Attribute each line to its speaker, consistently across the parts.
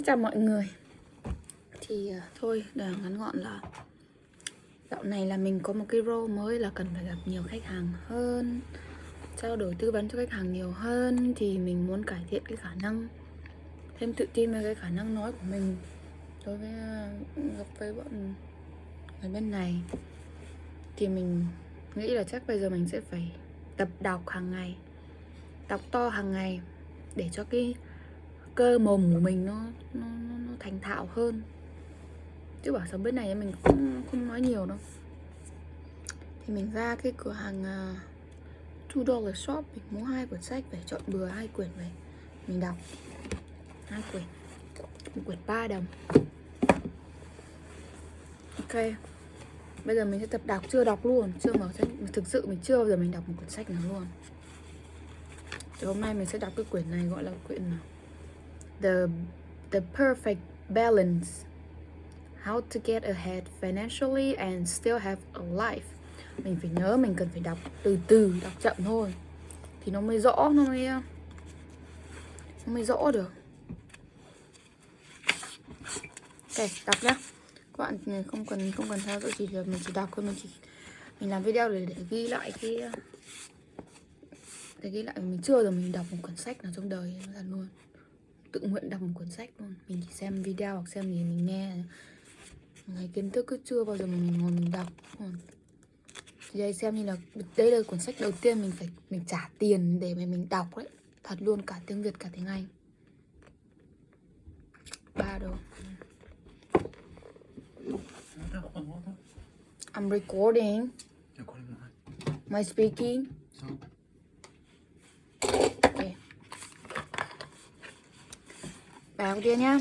Speaker 1: chào mọi người. Thì thôi, để ngắn gọn là dạo này là mình có một cái role mới là cần phải gặp nhiều khách hàng hơn, trao đổi tư vấn cho khách hàng nhiều hơn. Thì mình muốn cải thiện cái khả năng, thêm tự tin với cái khả năng nói của mình đối với gặp với bọn người bên này. Thì mình nghĩ là chắc bây giờ mình sẽ phải tập đọc hàng ngày, đọc to hàng ngày để cho cái cơ mồm của mình nó thành thạo hơn. Chứ bảo sống bên này mình không nói nhiều đâu. Thì mình ra cái cửa hàng $2 shop, mình mua 2 quyển sách về, chọn bừa 2 quyển về mình đọc. 2 quyển, một quyển 3 đồng. Ok, bây giờ mình sẽ tập đọc, chưa đọc luôn, chưa mở sách. Thực sự mình chưa bao giờ mình đọc một quyển sách nào luôn. Thì hôm nay mình sẽ đọc cái quyển này, gọi là quyển The Perfect Balance, How to Get Ahead Financially and Still Have a Life. Mình phải nhớ, mình cần phải đọc từ từ, đọc chậm thôi thì nó mới rõ, nó mới rõ được. Ok, đọc nhá. Các bạn không cần theo dõi gì được, mình chỉ đọc thôi, mình làm video để ghi lại cái, để ghi lại mình chưa giờ mình đọc một quyển sách nào trong đời là luôn. Tự nguyện đọc một cuốn sách luôn. Mình chỉ xem video hoặc xem gì mình nghe. Ngày kiến thức cứ chưa bao giờ mình ngồi mình đọc. Thì đây xem như là đây là cuốn sách đầu tiên mình trả tiền để mà mình đọc đấy. Thật luôn, cả tiếng Việt cả tiếng Anh. 3 đô. I'm recording. Am I speaking? Okay. Bài đầu tiên nhá.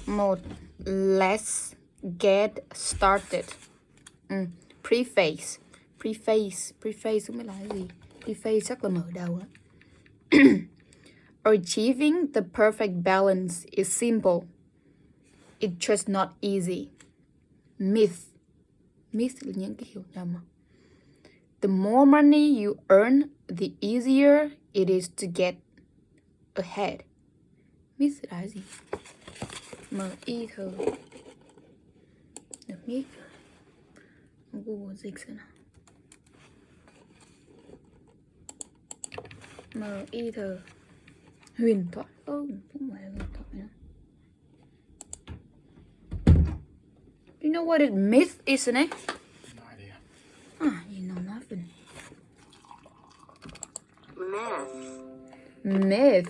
Speaker 1: 1. Let's get started. Preface. Preface không biết là cái gì. Preface chắc là mở đầu á. Achieving the perfect balance is simple. It's just not easy. Myth là những cái hiểu nhầm. The more money you earn, the easier it is to get ahead. Myth là cái gì? M-I-T-H. Được myth. Google dịch xem nào. M-I-T. Huyền thoại. Không phải là huyền thoại nữa. You know what a myth is, isn't it?
Speaker 2: No idea.
Speaker 1: You know nothing.
Speaker 3: Myth.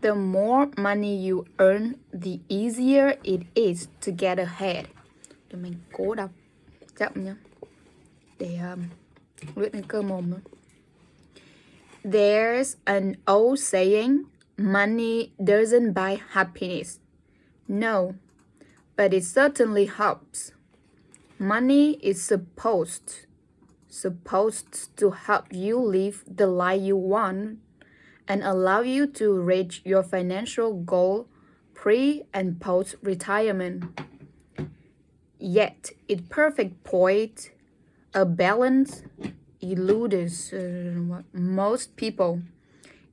Speaker 1: The more money you earn, the easier it is to get ahead. Để mình cố đọc chậm nhá, để luyện cái cơ mồm nữa. There's an old saying, money doesn't buy happiness. No, but it certainly helps. Money is supposed to help you live the life you want and allow you to reach your financial goal pre and post retirement. Yet, at perfect point, a balance eludes most people.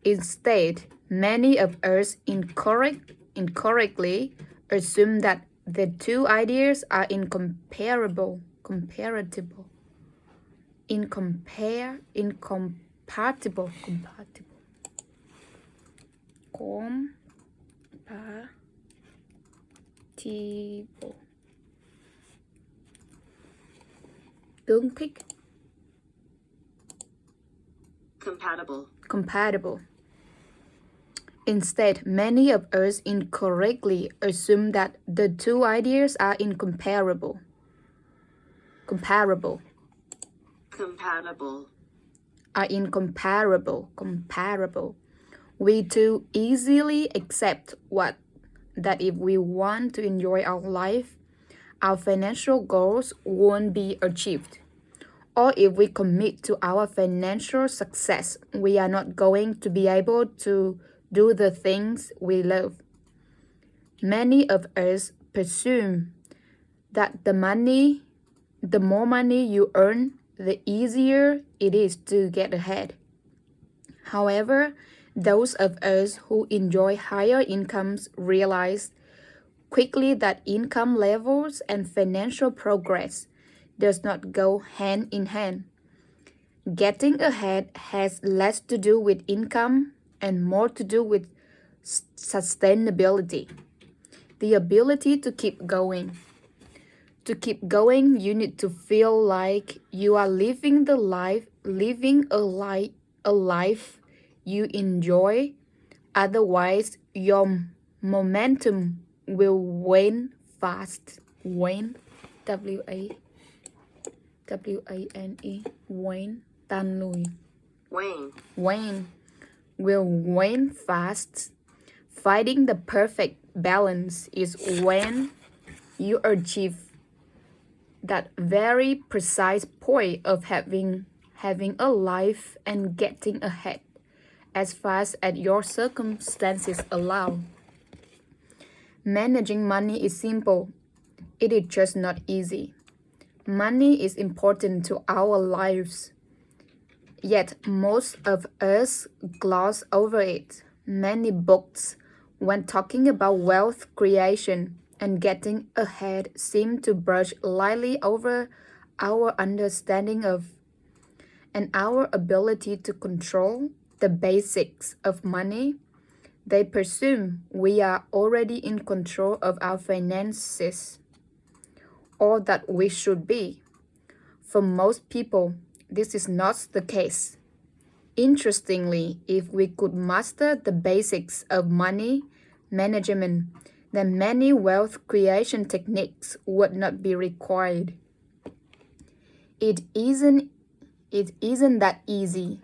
Speaker 1: Instead, many of us incorrectly assume that the two ideas are incompatible. Tương thích. Compatible. Instead, many of us incorrectly assume that the two ideas are incomparable. Comparable. We too easily accept that if we want to enjoy our life, our financial goals won't be achieved. Or if we commit to our financial success, we are not going to be able to do the things we love. Many of us presume that the money The more money you earn, the easier it is to get ahead. However, those of us who enjoy higher incomes realize quickly that income levels and financial progress does not go hand in hand. Getting ahead has less to do with income and more to do with sustainability, the ability to keep going. To keep going, you need to feel like you are living a life you enjoy. Otherwise, your momentum will wane fast. Wane, W-A-N-E, wane, tan lùi. Wane will wane fast. Finding the perfect balance is when you achieve that very precise point of having a life and getting ahead as fast as your circumstances allow. Managing money is simple. It is just not easy. Money is important to our lives, yet most of us gloss over it. Many books, when talking about wealth creation and getting ahead, seem to brush lightly over our understanding of and our ability to control the basics of money. They presume we are already in control of our finances, or that we should be. For most people, this is not the case. Interestingly, if we could master the basics of money management, then many wealth creation techniques would not be required. It isn't that easy,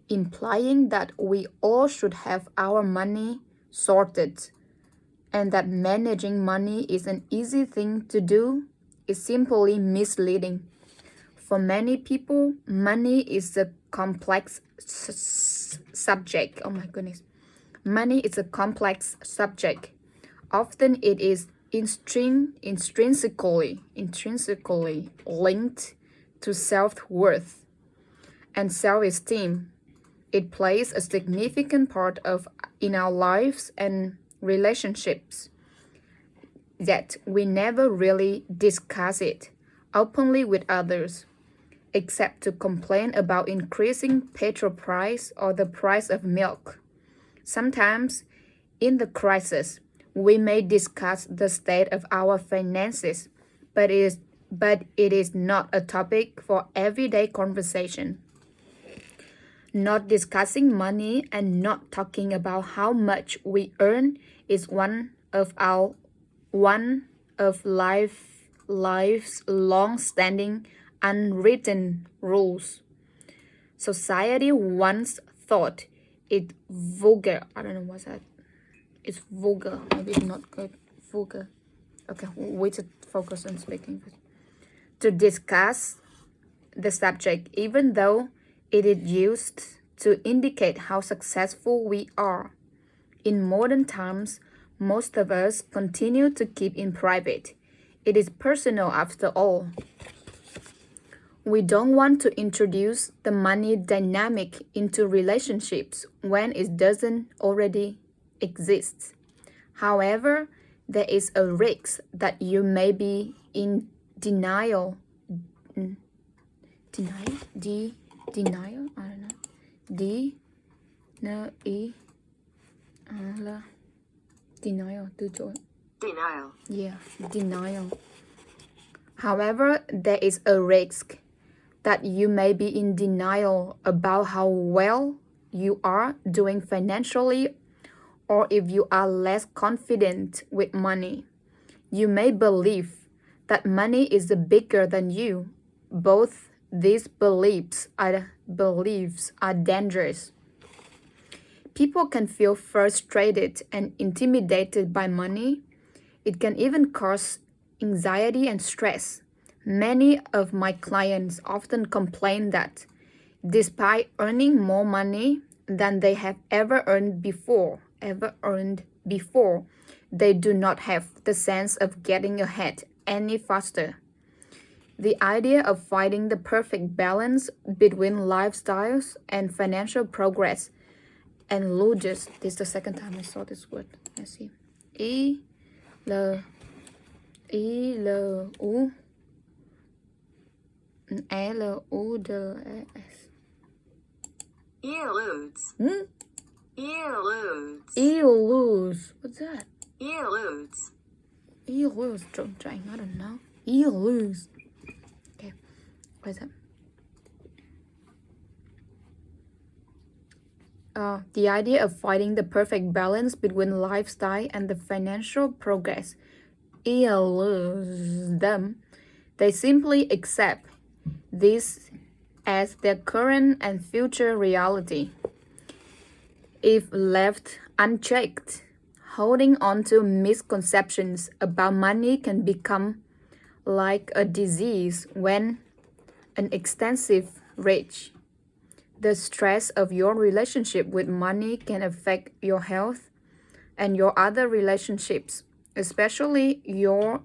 Speaker 1: implying that we all should have our money sorted, and that managing money is an easy thing to do is simply misleading. For many people, money is a complex subject. Oh my goodness. Money is a complex subject. Often it is intrinsically linked to self-worth and self-esteem. It plays a significant part in our lives and relationships. Yet we never really discuss it openly with others, except to complain about increasing petrol price or the price of milk. Sometimes, in the crisis, we may discuss the state of our finances, but it is not a topic for everyday conversation. Not discussing money and not talking about how much we earn is one of life's long-standing unwritten rules. Society once thought it vulgar. I don't know what's that. It's vulgar. Maybe it's not good. Vulgar. Okay, we should focus on speaking to discuss the subject, even though it is used to indicate how successful we are. In modern times, most of us continue to keep in private. It is personal after all. We don't want to introduce the money dynamic into relationships when it doesn't already exist. However, there is a risk that you may be in denial. Denial? Denial? I don't know. Denial. Từ chối.
Speaker 2: Denial.
Speaker 1: Yeah, denial. However, there is a risk that you may be in denial about how well you are doing financially, or if you are less confident with money. You may believe that money is bigger than you. Both these beliefs are dangerous. People can feel frustrated and intimidated by money. It can even cause anxiety and stress. Many of my clients often complain that despite earning more money than they have ever earned before, they do not have the sense of getting ahead any faster. The idea of finding the perfect balance between lifestyles and financial progress and logis. This is the second time I saw this word. Let's see. L U D S.
Speaker 2: Eludes.
Speaker 1: Hmm?
Speaker 2: Eludes.
Speaker 1: Eludes. What's that?
Speaker 2: Eludes.
Speaker 1: Eludes. I don't know. Eludes. Okay. What is that? The idea of finding the perfect balance between lifestyle and the financial progress eludes them. They simply accept this as their current and future reality. If left unchecked, holding on to misconceptions about money can become like a disease when an extensive rage. The stress of your relationship with money can affect your health and your other relationships, especially your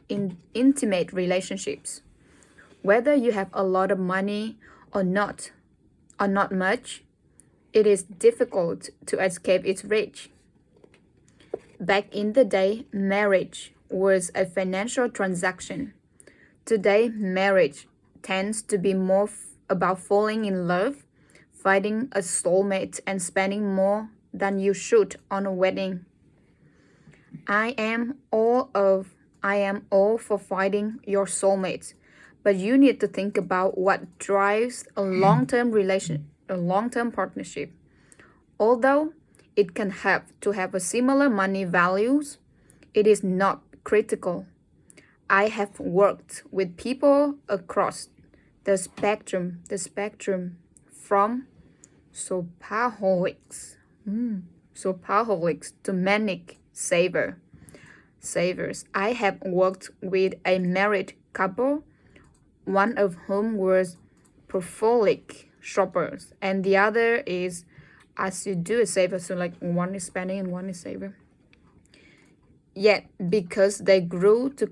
Speaker 1: intimate relationships. Whether you have a lot of money or not much, it is difficult to escape its reach. Back in the day, marriage was a financial transaction. Today, marriage tends to be more about falling in love, finding a soulmate, and spending more than you should on a wedding. I am all for finding your soulmate, but you need to think about what drives a long-term partnership. Although it can help to have a similar money values, it is not critical. I have worked with people across the spectrum from shopaholics to manic savers. I have worked with a married couple, one of whom was prolific shoppers, and the other is as you do a saver. So like one is spending and one is saver. Yet because they grew to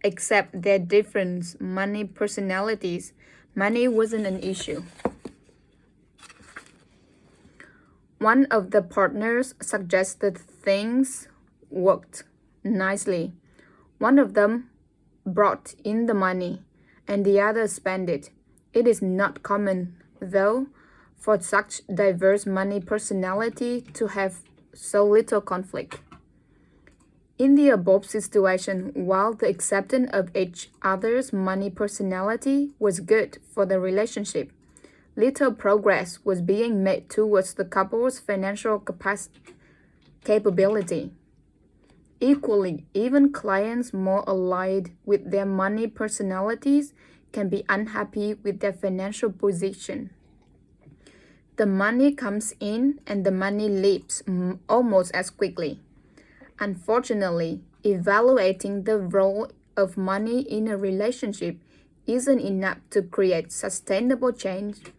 Speaker 1: accept their different money personalities, money wasn't an issue. One of the partners suggested things worked nicely. One of them brought in the money and the other spent it. It is not common, though, for such diverse money personality to have so little conflict. In the above situation, while the acceptance of each other's money personality was good for the relationship, little progress was being made towards the couple's financial capability. Equally, even clients more aligned with their money personalities can be unhappy with their financial position. The money comes in and the money leaves almost as quickly. Unfortunately, evaluating the role of money in a relationship isn't enough to create sustainable change,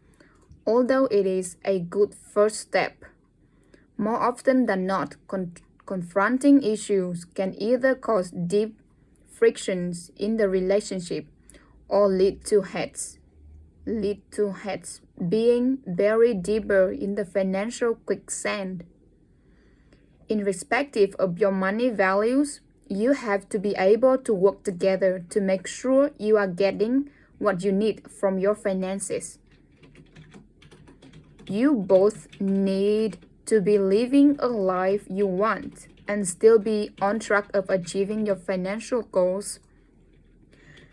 Speaker 1: although it is a good first step. More often than not, confronting issues can either cause deep frictions in the relationship or lead to heads being buried deeper in the financial quicksand. In respective of your money values, you have to be able to work together to make sure you are getting what you need from your finances. You both need to be living a life you want and still be on track of achieving your financial goals.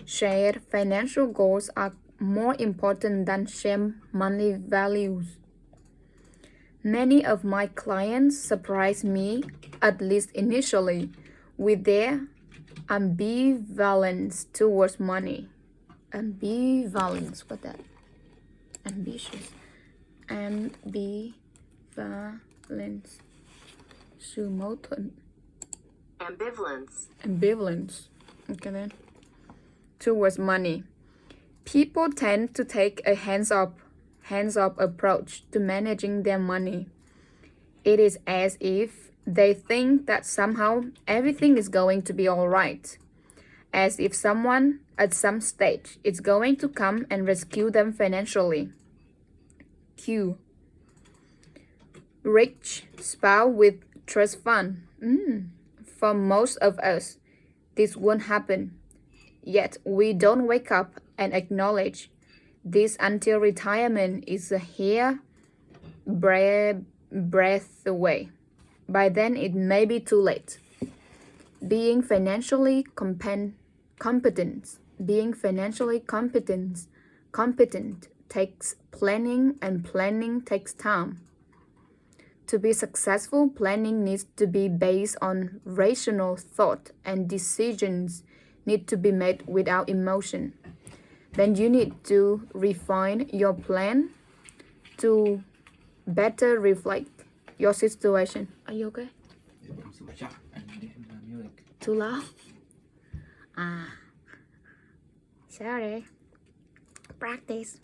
Speaker 1: Shared financial goals are more important than shared money values. Many of my clients surprise me, at least initially, with their ambivalence towards money. Ambivalence, what that? Ambitious. Ambivalence. Sự mâu thuẫn. Ambivalence. Okay then. Towards money. People tend to take a hands-off approach to managing their money. It is as if they think that somehow everything is going to be all right. as if someone at some stage is going to come and rescue them financially. Q. Rich spouse with trust fund. For most of us, this won't happen. Yet we don't wake up and acknowledge this until retirement is a hair breadth away. By then, it may be too late. Being financially competent takes planning, and planning takes time. To be successful, planning needs to be based on rational thought, and decisions need to be made without emotion. Then you need to refine your plan to better reflect your situation. Are you okay? Too loud? Sorry. Practice.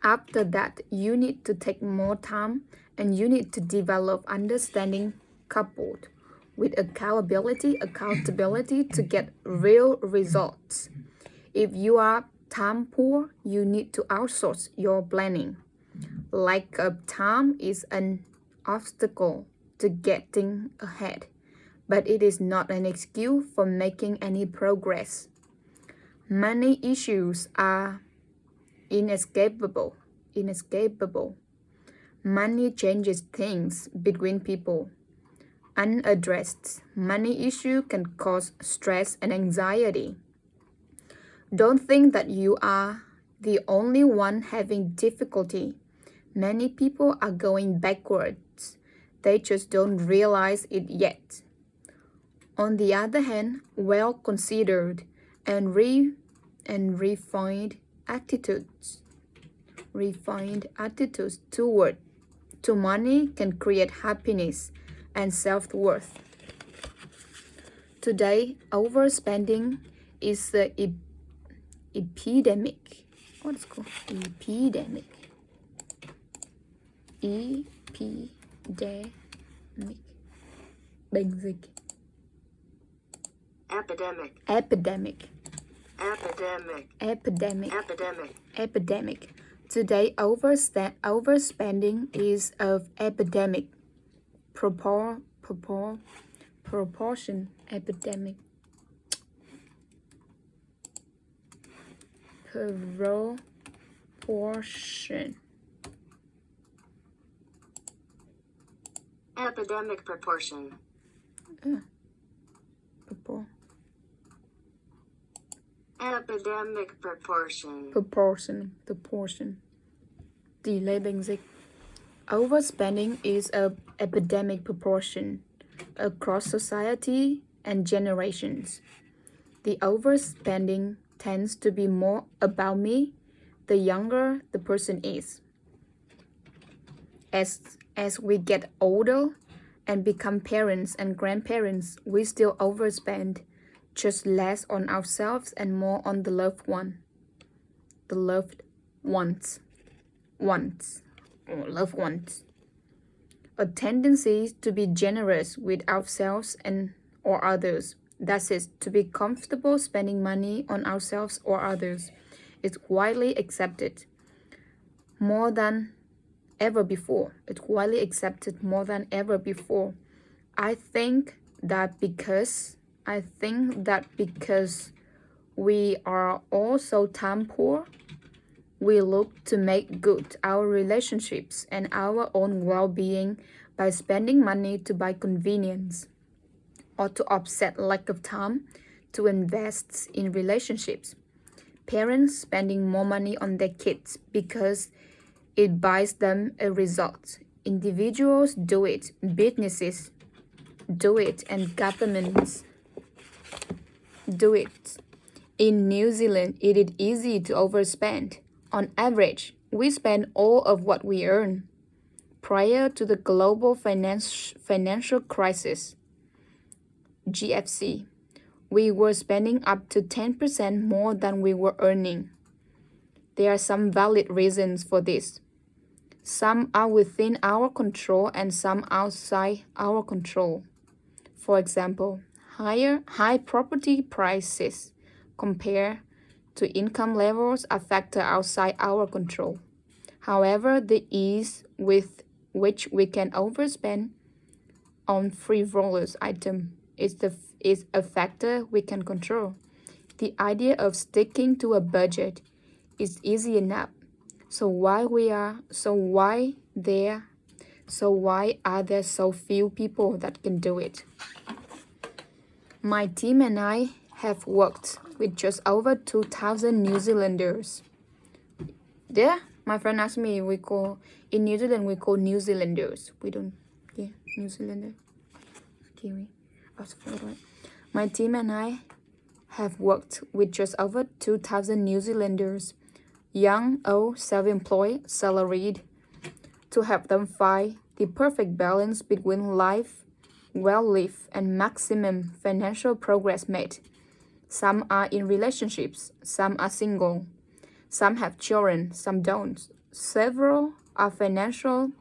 Speaker 1: After that, you need to take more time and you need to develop understanding coupled with accountability to get real results. If you are time poor, you need to outsource your planning. Lack of time is an obstacle to getting ahead, but it is not an excuse for making any progress. Money issues are inescapable. Money changes things between people. Unaddressed money issue can cause stress and anxiety. Don't think that you are the only one having difficulty. Many people are going backwards. They just don't realize it yet. On the other hand, well-considered and refined attitudes to money can create happiness and self-worth. Today, overspending is the epidemic. What is it called? Epidemic. Bệnh dịch. Epidemic. Today, overspending is of epidemic proportion. Epidemic. Proportion.
Speaker 2: Epidemic proportion. Epidemic proportion.
Speaker 1: Proportion. Tỷ lệ bệnh dịch. Overspending is of epidemic proportion across society and generations. The overspending tends to be more about me the younger the person is. As we get older and become parents and grandparents, we still overspend, just less on ourselves and more on the loved one. The loved ones. Loved ones. A tendency to be generous with ourselves and or others. That is, to be comfortable spending money on ourselves or others is widely accepted more than ever before. I think that because we are all so time poor, we look to make good our relationships and our own well-being by spending money to buy convenience or to offset lack of time to invest in relationships. Parents spending more money on their kids because it buys them a result. Individuals do it, businesses do it, and governments do it. In New Zealand, it is easy to overspend. On average, we spend all of what we earn. Prior to the global financial crisis, GFC, we were spending up to 10% more than we were earning. There are some valid reasons for this. Some are within our control and some outside our control. For example, high property prices compared to income levels are factors outside our control. However, the ease with which we can overspend on frivolous items is a factor we can control. The idea of sticking to a budget is easy enough. So why are there so few people that can do it? My team and I have worked with just over 2,000 New Zealanders. There, my friend asked me, in New Zealand we call New Zealanders. We don't, New Zealander, Kiwi. My team and I have worked with just over 2,000 New Zealanders, young, old, self-employed, salaried, to help them find the perfect balance between life well lived and maximum financial progress made. Some are in relationships, some are single, some have children, some don't. Several are financial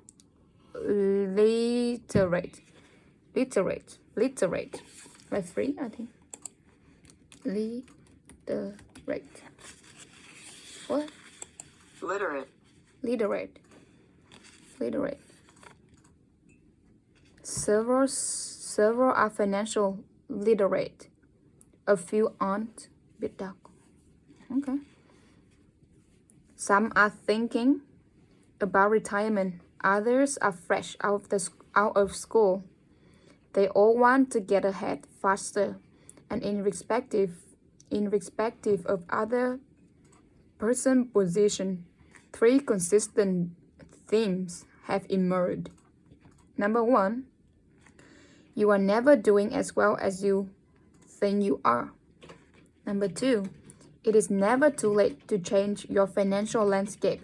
Speaker 1: literate. Like free, I think. Literate. What?
Speaker 2: Literate.
Speaker 1: Literate. Several are financial literate. A few aren't. Bit dark. Okay. Some are thinking about retirement. Others are fresh out of school. They all want to get ahead faster, and in respective of other person position, 3 consistent themes have emerged. Number 1, you are never doing as well as you think you are. Number 2, it is never too late to change your financial landscape,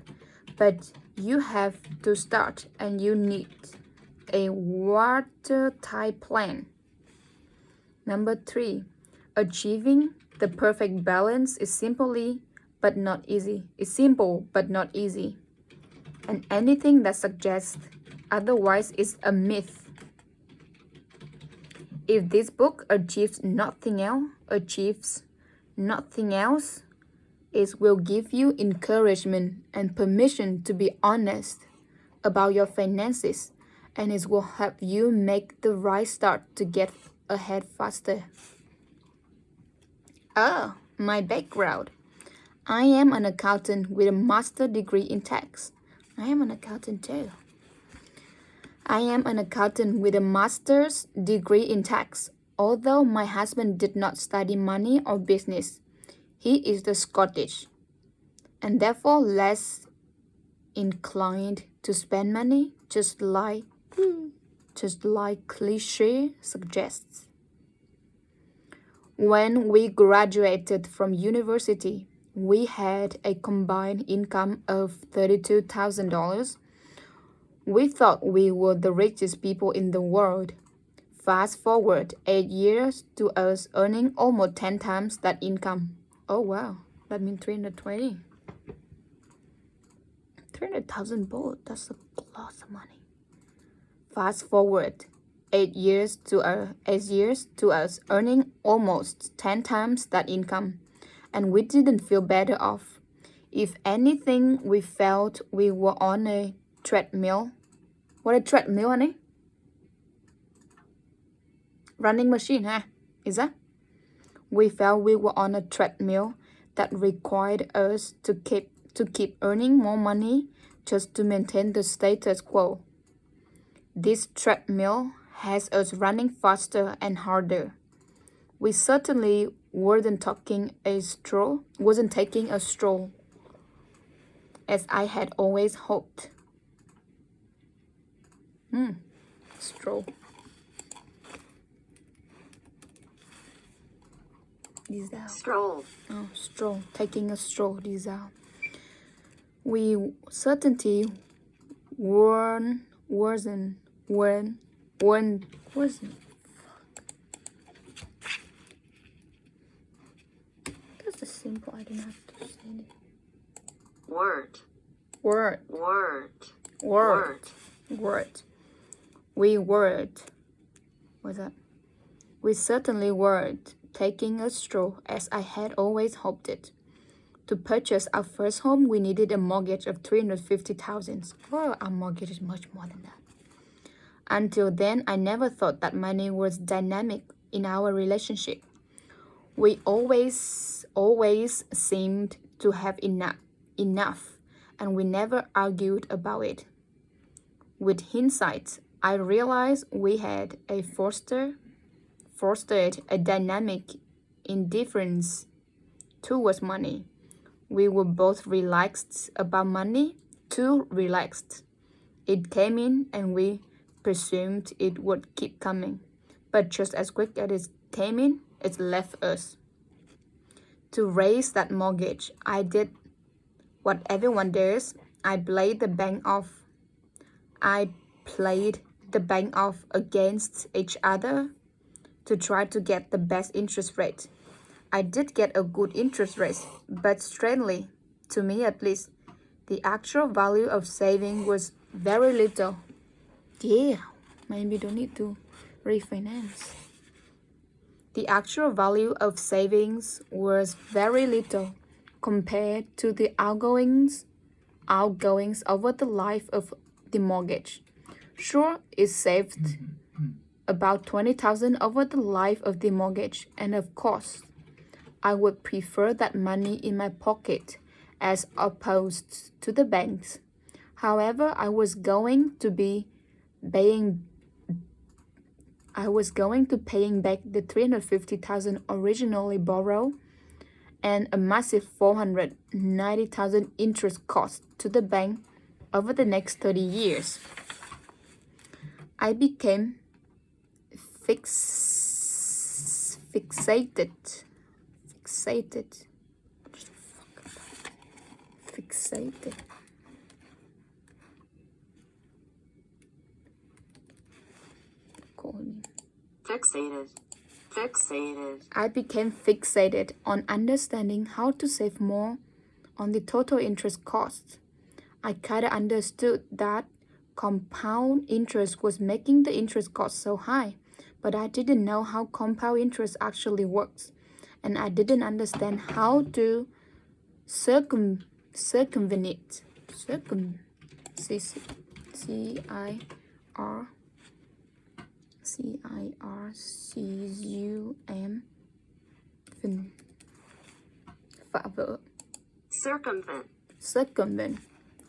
Speaker 1: but you have to start and you need a watertight plan. Number 3, achieving the perfect balance is simple but not easy. And anything that suggests otherwise is a myth. If this book achieves nothing else, it will give you encouragement and permission to be honest about your finances, and it will help you make the right start to get ahead faster. Oh, my background. I am an accountant with a master's degree in tax. I am an accountant too. I am an accountant with a master's degree in tax. Although my husband did not study money or business, he is the Scottish and therefore less inclined to spend money, just like cliche suggests. When we graduated from university, we had a combined income of $32,000. We thought we were the richest people in the world. Fast forward 8 years to us earning almost 10 times that income. Oh wow, that means 320. 300,000 baht, that's a lot of money. Fast forward 8 years to us earning almost 10 times that income, and we didn't feel better off. If anything, we felt we were on a treadmill. What a treadmill, honey? Running machine, huh? Is that? We felt we were on a treadmill that required us to keep earning more money just to maintain the status quo. This treadmill has us running faster and harder. We certainly wasn't taking a stroll, as I had always hoped. Stroll.
Speaker 2: Stroll.
Speaker 1: Oh, stroll. Taking a stroll. We certainly wasn't. That's a simple. I don't have to say it.
Speaker 2: Word.
Speaker 1: We weren't. What's that? We certainly weren't taking a stroll as I had always hoped it. To purchase our first home, we needed a mortgage of $350,000. Well, our mortgage is much more than that. Until then, I never thought that money was dynamic in our relationship. We always seemed to have enough, and we never argued about it. With hindsight, I realized we had fostered a dynamic indifference towards money. We were both relaxed about money, too relaxed. It came in and we presumed it would keep coming. But just as quick as it came in, it left us. To raise that mortgage, I did what everyone does. I played the bank off against each other to try to get the best interest rate. I did get a good interest rate, but strangely, to me at least, the actual value of saving was very little. Yeah, maybe don't need to refinance. The actual value of savings was very little compared to the outgoings over the life of the mortgage. Sure, it saved about $20,000 over the life of the mortgage, and of course, I would prefer that money in my pocket as opposed to the banks. However, I was going to paying back the $350,000 originally borrowed and a massive $490,000 interest cost to the bank over the next 30 years. I became fixated.
Speaker 2: Fixated.
Speaker 1: I became fixated on understanding how to save more on the total interest cost. I kind of understood that compound interest was making the interest cost so high, but I didn't know how compound interest actually works, and I didn't understand how to circumvent it. Circumvent.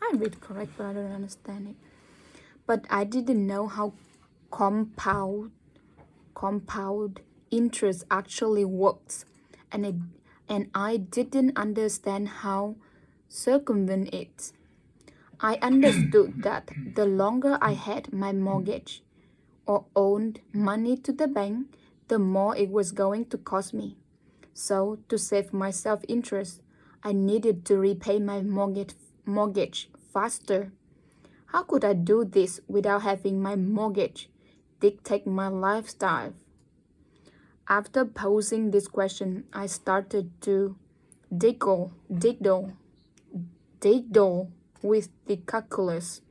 Speaker 1: I read correct, but I don't understand it. But I didn't know how compound interest actually works, and I didn't understand how circumvent it. I understood that the longer I had my mortgage or owed money to the bank, the more it was going to cost me. So to save myself interest, I needed to repay my mortgage faster. How could I do this without having my mortgage dictate my lifestyle? After posing this question, I started to diddle with the calculus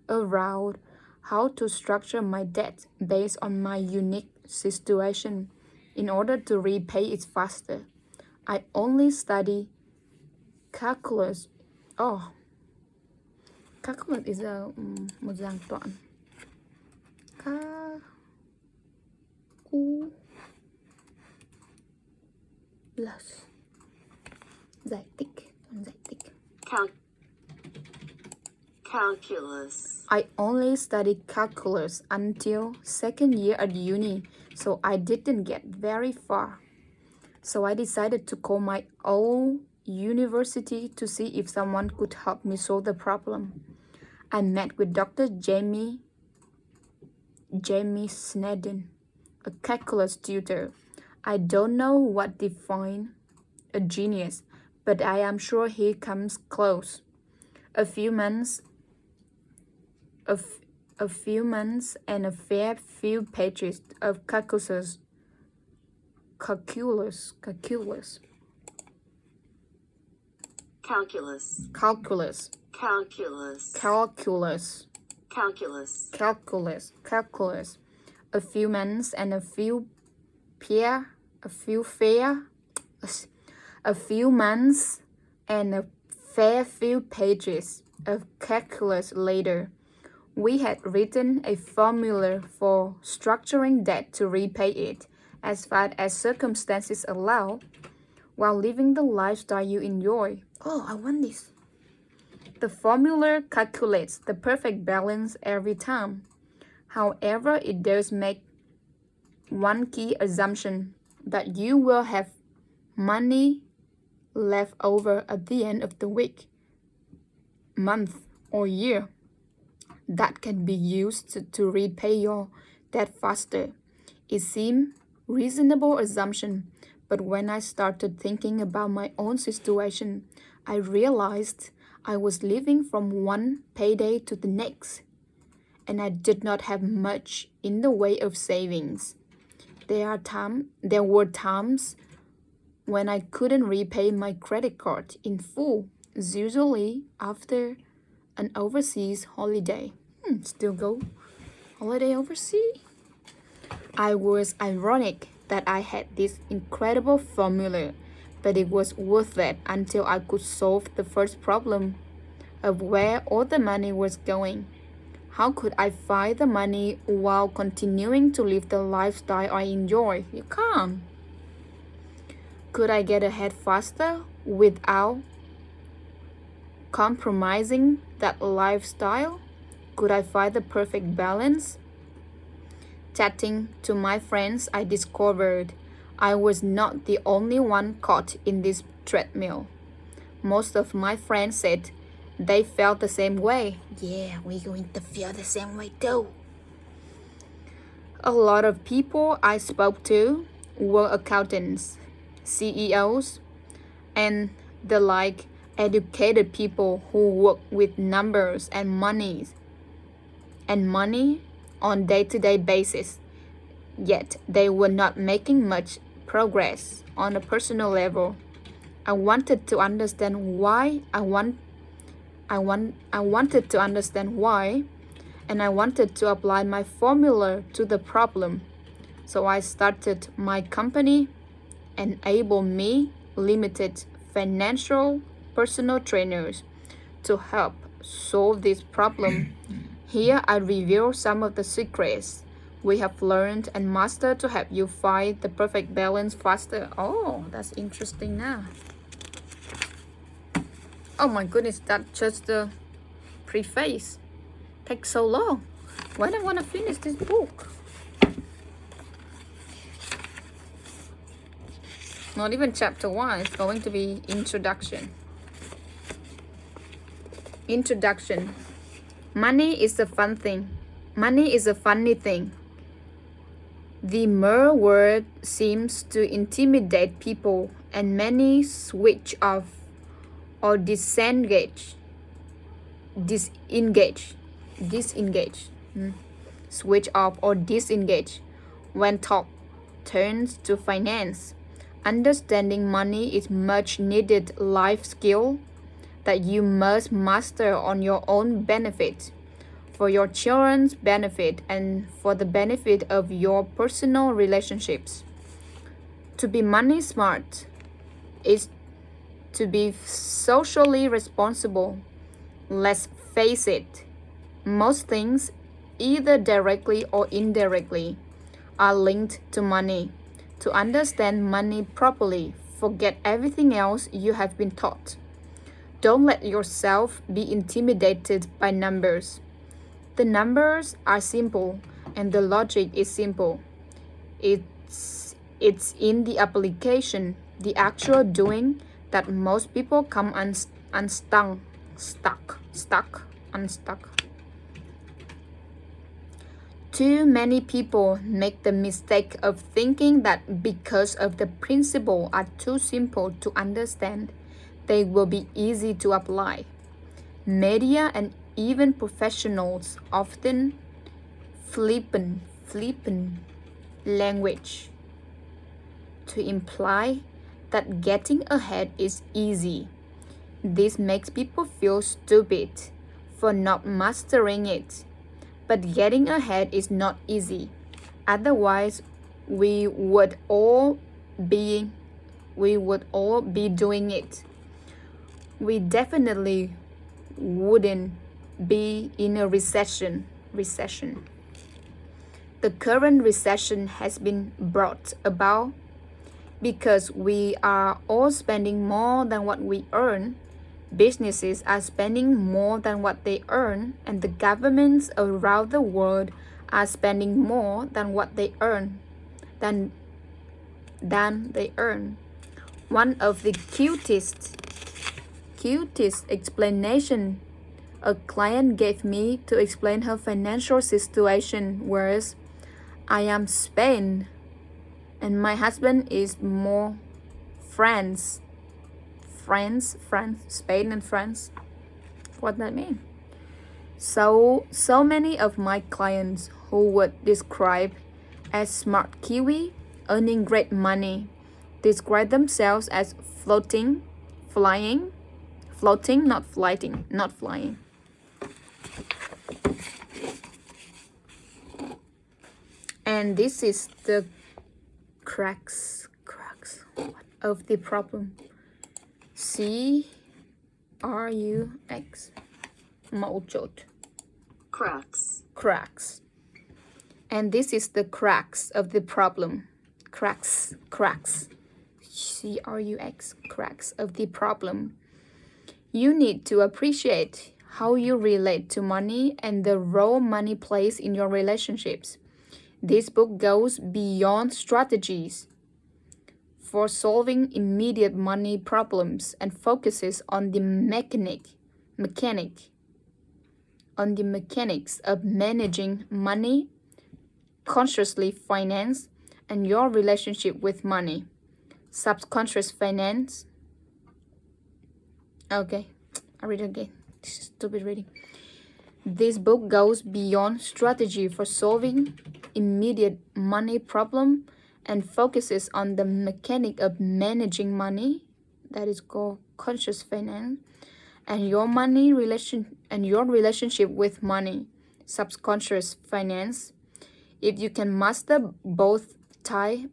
Speaker 1: around how to structure my debt based on my unique situation in order to repay it faster. I only study calculus. Calculus is một dạng toán. Calculus. Giải tích.
Speaker 2: Calculus.
Speaker 1: I only studied calculus until second year at uni, so I didn't get very far. So I decided to call my old university to see if someone could help me solve the problem. I met with Dr. Jamie Snedden, a calculus tutor. I don't know what defines a genius, but I am sure he comes close. A few months and a fair few pages of calculus. A few months and a few months, and a fair few pages of calculus later, we had written a formula for structuring debt to repay it as far as circumstances allow, while living the lifestyle you enjoy. Oh, I want this. The formula calculates the perfect balance every time. However, it does make one key assumption, that you will have money left over at the end of the week, month, or year that can be used to repay your debt faster. It seemed reasonable assumption, but when I started thinking about my own situation, I realized I was living from one payday to the next, and I did not have much in the way of savings. There were times when I couldn't repay my credit card in full, usually after an overseas holiday. Still go holiday overseas? I was ironic that I had this incredible formula, but it was worth it until I could solve the first problem of where all the money was going. How could I find the money while continuing to live the lifestyle I enjoy? You can't. Could I get ahead faster without compromising that lifestyle? Could I find the perfect balance? Chatting to my friends, I discovered I was not the only one caught in this treadmill. Most of my friends said they felt the same way. Yeah, we're going to feel the same way too. A lot of people I spoke to were accountants, CEOs, and the like, educated people who work with numbers and money on day-to-day basis. Yet they were not making much progress on a personal level. I wanted to understand why, and I wanted to apply my formula to the problem. So I started my company, Enable Me Limited Financial Personal Trainers, to help solve this problem. Here I reveal some of the secrets we have learned and mastered to help you find the perfect balance faster. Oh, that's interesting now. Oh my goodness, that's just the preface. Takes so long. Why don't I want to finish this book? Not even chapter 1, it's going to be introduction. Introduction. Money is a fun thing. Money is a funny thing. The mere word seems to intimidate people, and many switch off or disengage. Switch off or disengage when talk turns to finance. Understanding money is much needed life skill that you must master on your own benefit, for your children's benefit, and for the benefit of your personal relationships. To be money smart is to be socially responsible. Let's face it, most things, either directly or indirectly, are linked to money. To understand money properly, forget everything else you have been taught. Don't let yourself be intimidated by numbers. The numbers are simple and the logic is simple. It's in the application, the actual doing, that most people come unstuck. Too many people make the mistake of thinking that because of the principles are too simple to understand, they will be easy to apply. Media and even professionals often flippant language to imply that getting ahead is easy. This makes people feel stupid for not mastering it. But getting ahead is not easy. Otherwise, we would all be doing it. We definitely wouldn't be in a recession. The current recession has been brought about because we are all spending more than what we earn. Businesses are spending more than what they earn, and the governments around the world are spending more than what they earn. Than they earn. One of the cutest explanation a client gave me to explain her financial situation was, I am Spain and my husband is more France, Spain and France. What that mean? So many of my clients who would describe as smart Kiwi, earning great money, describe themselves as floating, not flying. And this is the crux of the problem. CRUX. Mẫu chốt. Crux. And this is the crux of the problem. Crux. CRUX, crux of the problem. You need to appreciate how you relate to money and the role money plays in your relationships. This book goes beyond strategies for solving immediate money problems and focuses on the mechanics of managing money, consciously finance, and your relationship with money. Subconscious finance. Okay, I read it again. Stupid reading. This book goes beyond strategy for solving immediate money problem and focuses on the mechanic of managing money, that is called conscious finance, and your relationship with money, subconscious finance. If you can master both types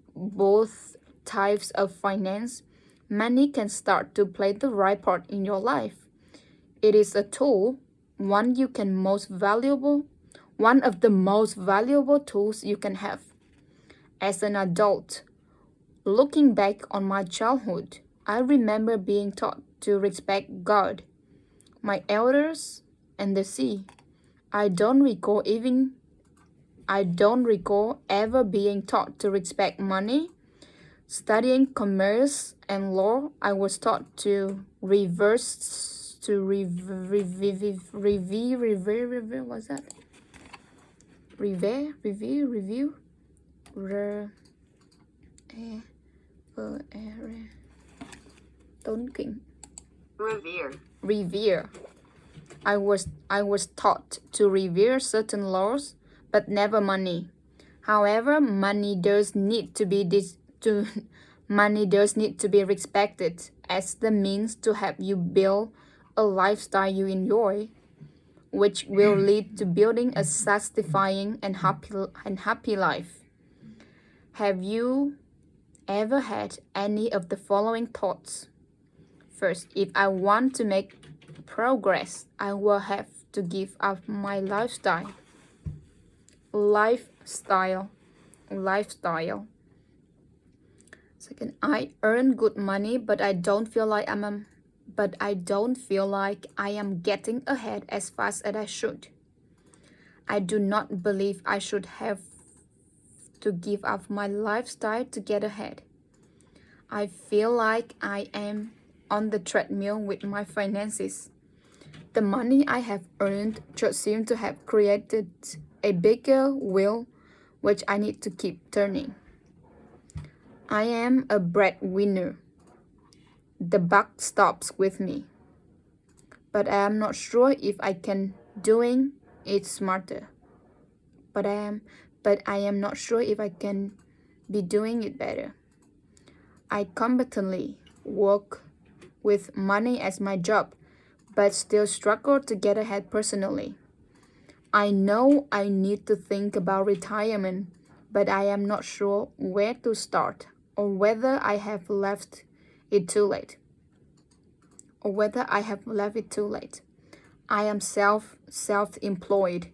Speaker 1: of finance, money can start to play the right part in your life. It is a tool, one of the most valuable tools you can have. As an adult, looking back on my childhood, I remember being taught to respect God, my elders, and the sea. I don't recall ever being taught to respect money. Studying commerce and law, I was taught to revere I was taught to revere certain laws, but never money. However, money does need to be respected as the means to help you build a lifestyle you enjoy, which will lead to building a satisfying and happy life. Have you ever had any of the following thoughts? First, if I want to make progress, I will have to give up my lifestyle. Second, I earn good money, but I don't feel like I am getting ahead as fast as I should. I do not believe I should have to give up my lifestyle to get ahead. I feel like I am on the treadmill with my finances. The money I have earned just seems to have created a bigger wheel which I need to keep turning. I am a breadwinner. The buck stops with me. But I am not sure if I can doing it smarter. But I am not sure if I can be doing it better. I competently work with money as my job, but still struggle to get ahead personally. I know I need to think about retirement, but I am not sure where to start or whether I have left it too late. I am self-employed,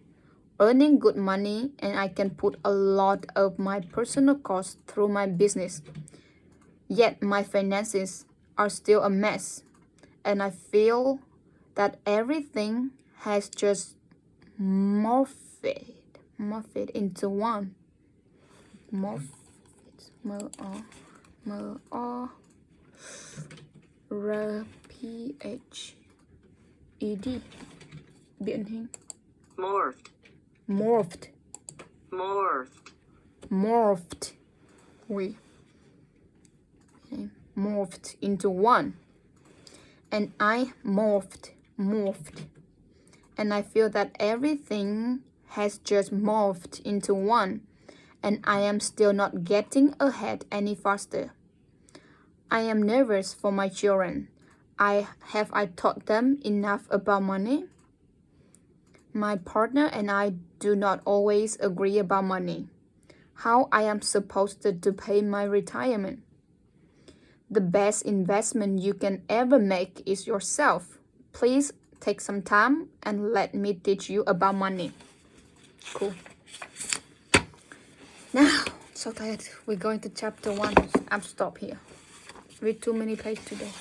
Speaker 1: earning good money, and I can put a lot of my personal costs through my business. Yet my finances are still a mess, and I feel that everything has just morphed into one. Morphed. M-O-R-P-H-E-D. Biến hình.
Speaker 2: Morphed.
Speaker 1: Morphed.
Speaker 2: Morphed.
Speaker 1: Morphed. Okay. Morphed into one. And I morphed. And I feel that everything has just morphed into one. And I am still not getting ahead any faster. I am nervous for my children. Have I taught them enough about money? My partner and I do not always agree about money. How I am supposed to pay my retirement? The best investment you can ever make is yourself. Please take some time and let me teach you about money. Cool. Now, so tired. We're going to chapter 1. I'm stop here. Read too many pages today.